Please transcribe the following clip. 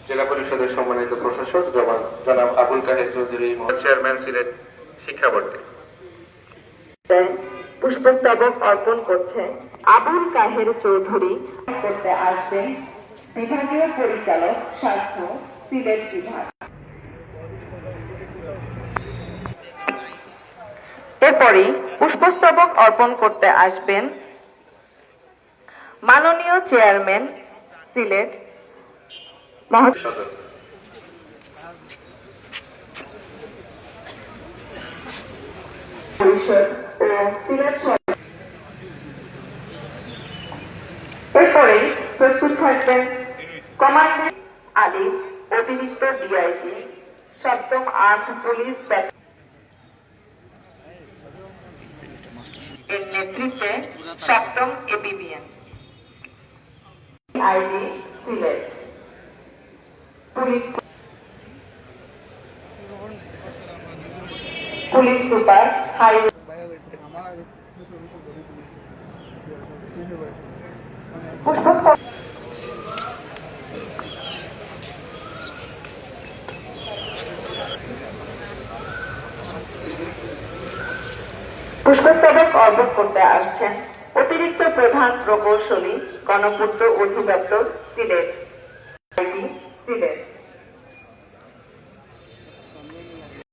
জেলা পরিষদের সম্মানিত প্রশাসক জনাব আবুল কাহের চৌধুরী, চেয়ারম্যান সিলেট শিক্ষা বোর্ডে পুষ্পস্তবক অর্পণ করছে আবুল কাহের চৌধুরী। করতে আসবেন বিভাগীয় পরিচালক স্বাস্থ্য সিলেট বিভাগ। এরপরে পুষ্পস্তবক অর্পণ করতে আসবেন মাননীয় চেয়ারম্যান সিলেট পরিষদ ও সিলেট। এরপরে প্রস্তুত থাকবেন কমান্ড্যান্ট আলিফ, অতিরিক্ত ডিআইজি, 7ম আর্মড পুলিশ এর নেতৃত্বে 7ম APBN IG Sylhet police super highway পুষ্পস্তবক অর্পণ করতে আসছেন অতিরিক্ত প্রধান প্রকৌশলী, গণপূর্ত অধিদপ্তর সিলেট সিলেট।